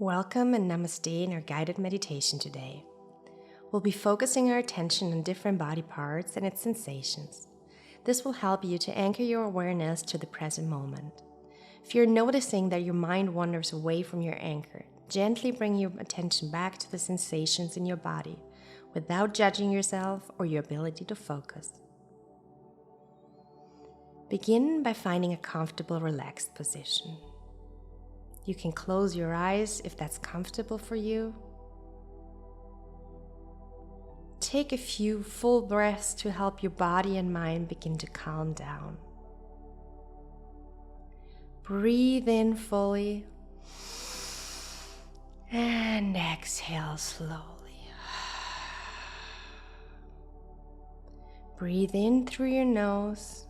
Welcome and namaste in our guided meditation today. We'll be focusing our attention on different body parts and its sensations. This will help you to anchor your awareness to the present moment. If you're noticing that your mind wanders away from your anchor, gently bring your attention back to the sensations in your body without judging yourself or your ability to focus. Begin by finding a comfortable, relaxed position. You can close your eyes if that's comfortable for you. Take a few full breaths to help your body and mind begin to calm down. Breathe in fully and exhale slowly. Breathe in through your nose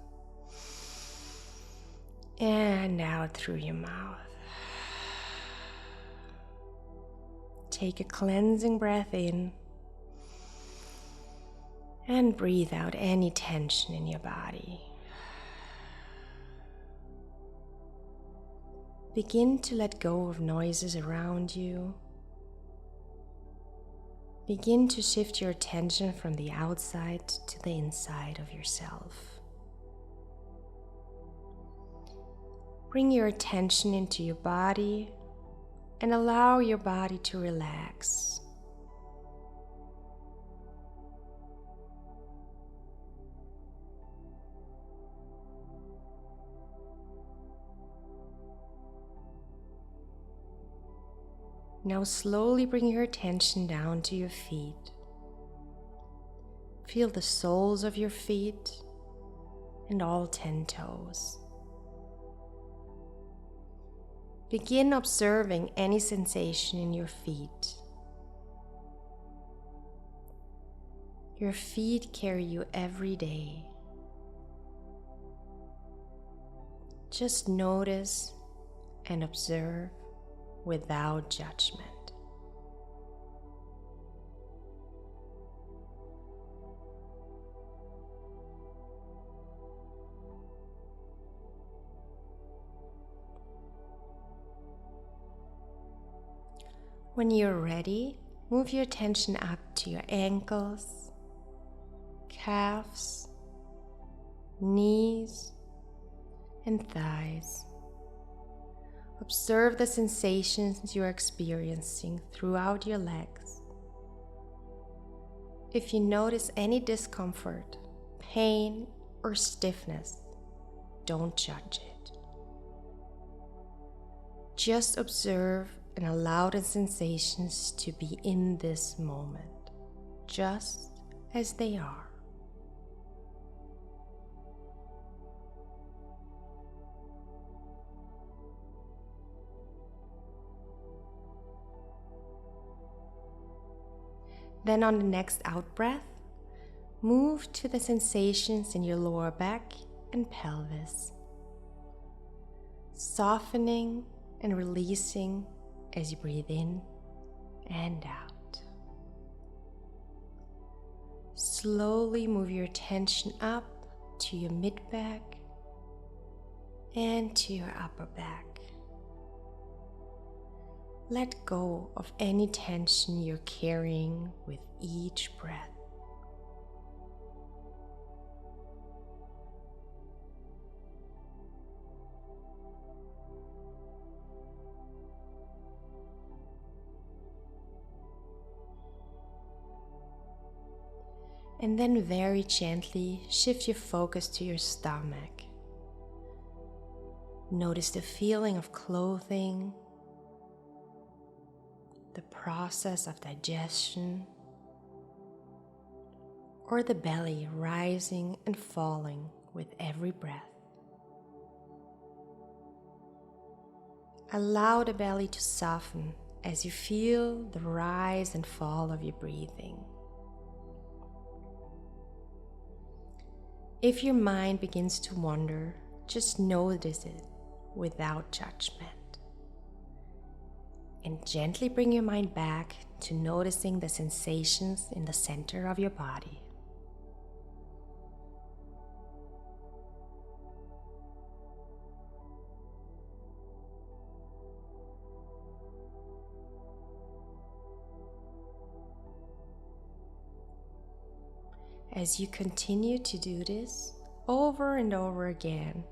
and out through your mouth. Take a cleansing breath in and breathe out any tension in your body. Begin to let go of noises around you. Begin to shift your attention from the outside to the inside of yourself. Bring your attention into your body and allow your body to relax. Now slowly bring your attention down to your feet. Feel the soles of your feet and all 10 toes. Begin observing any sensation in your feet. Your feet carry you every day. Just notice and observe without judgment. When you're ready, move your attention up to your ankles, calves, knees, and thighs. Observe the sensations you are experiencing throughout your legs. If you notice any discomfort, pain, or stiffness, don't judge it. Just observe and allow the sensations to be in this moment, just as they are. Then on the next out-breath, move to the sensations in your lower back and pelvis, softening and releasing as you breathe in and out. Slowly move your attention up to your mid-back and to your upper back. Let go of any tension you're carrying with each breath. And then very gently shift your focus to your stomach. Notice the feeling of clothing, the process of digestion, or the belly rising and falling with every breath. Allow the belly to soften as you feel the rise and fall of your breathing. If your mind begins to wander, just notice it without judgment. And gently bring your mind back to noticing the sensations in the center of your body. As you continue to do this over and over again,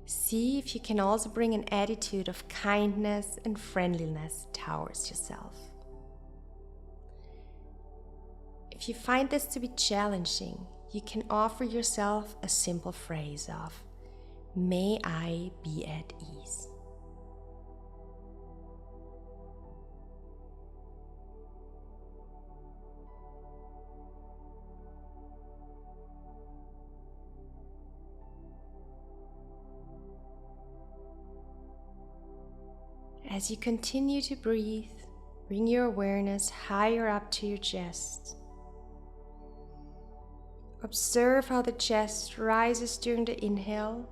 see if you can also bring an attitude of kindness and friendliness towards yourself. If you find this to be challenging, you can offer yourself a simple phrase of, "May I be at ease." As you continue to breathe, bring your awareness higher up to your chest. Observe how the chest rises during the inhale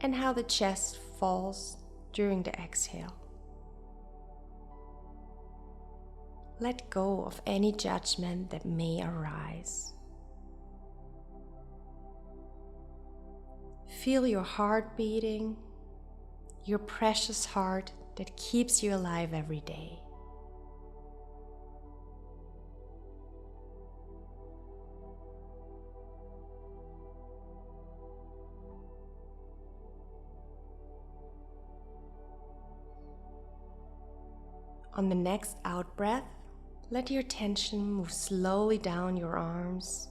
and how the chest falls during the exhale. Let go of any judgment that may arise. Feel your heart beating, your precious heart that keeps you alive every day. On the next out breath, let your attention move slowly down your arms,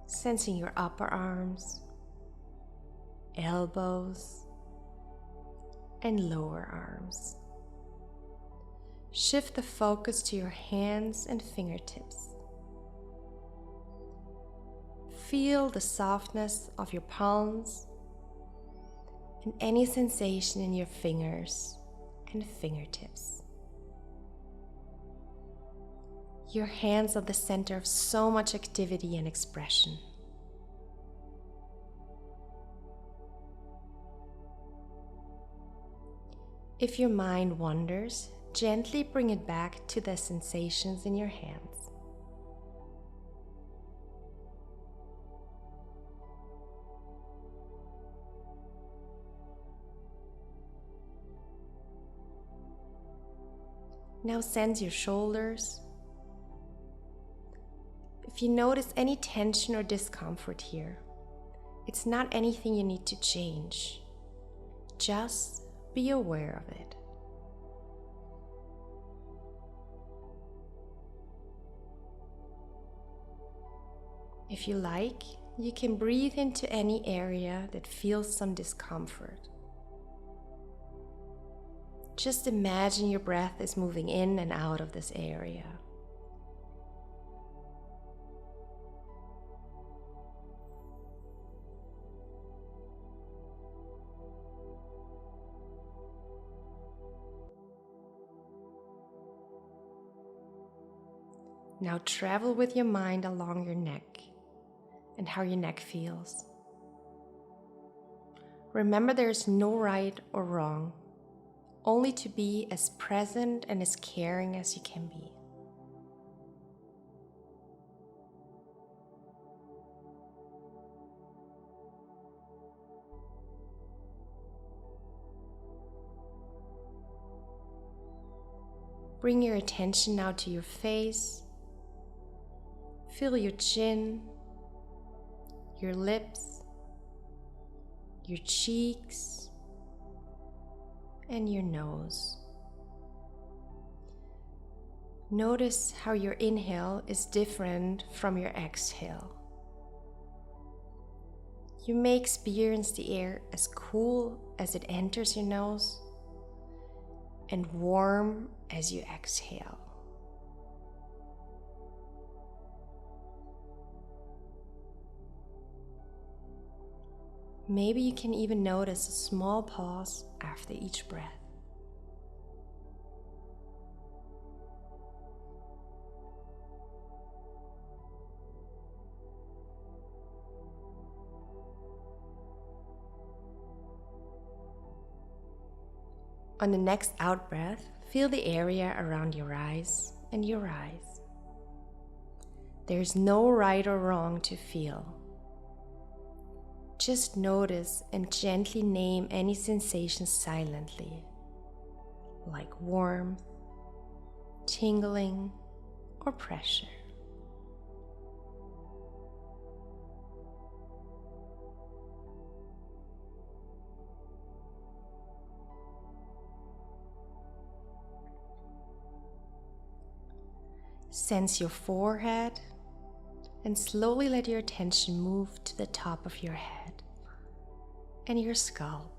sensing your upper arms, elbows, and lower arms. Shift the focus to your hands and fingertips. Feel the softness of your palms and any sensation in your fingers and fingertips. Your hands are the center of so much activity and expression. If your mind wanders, gently bring it back to the sensations in your hands. Now sense your shoulders. If you notice any tension or discomfort here, it's not anything you need to change. Just be aware of it. If you like, you can breathe into any area that feels some discomfort. Just imagine your breath is moving in and out of this area. Now travel with your mind along your neck and how your neck feels. Remember, there is no right or wrong, only to be as present and as caring as you can be. Bring your attention now to your face. Feel your chin, your lips, your cheeks, and your nose. Notice how your inhale is different from your exhale. You may experience the air as cool as it enters your nose and warm as you exhale. Maybe you can even notice a small pause after each breath. On the next out breath, feel the area around your eyes and your eyes. There's no right or wrong to feel. Just notice and gently name any sensation silently, like warmth, tingling, or pressure. Sense your forehead and slowly let your attention move to the top of your head and your scalp.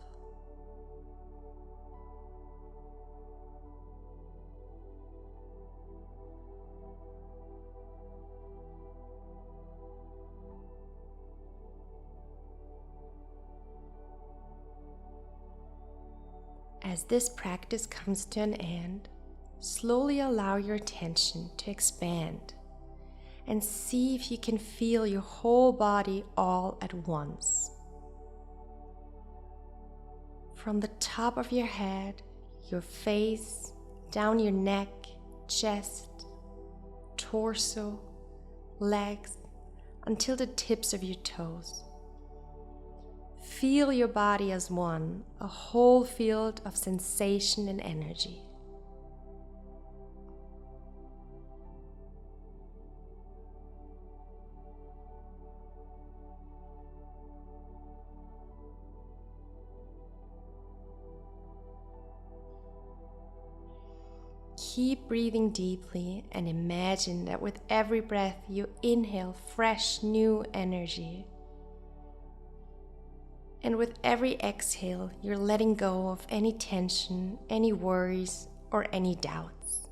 As this practice comes to an end, slowly allow your attention to expand and see if you can feel your whole body all at once. From the top of your head, your face, down your neck, chest, torso, legs, until the tips of your toes. Feel your body as one, a whole field of sensation and energy. Keep breathing deeply and imagine that with every breath you inhale fresh, new energy. And with every exhale, you're letting go of any tension, any worries, or any doubts.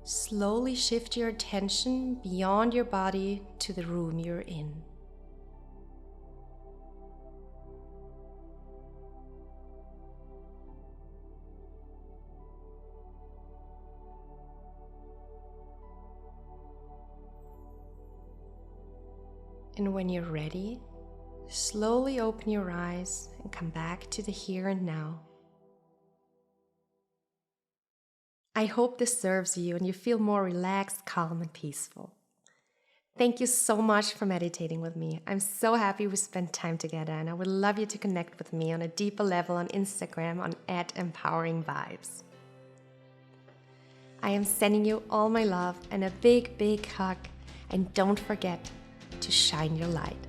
Slowly shift your attention beyond your body to the room you're in. And when you're ready, slowly open your eyes and come back to the here and now. I hope this serves you and you feel more relaxed, calm, and peaceful. Thank you so much for meditating with me. I'm so happy we spent time together, and I would love you to connect with me on a deeper level on Instagram on @empoweringvibes. I am sending you all my love and a big, big hug, and don't forget to shine your light.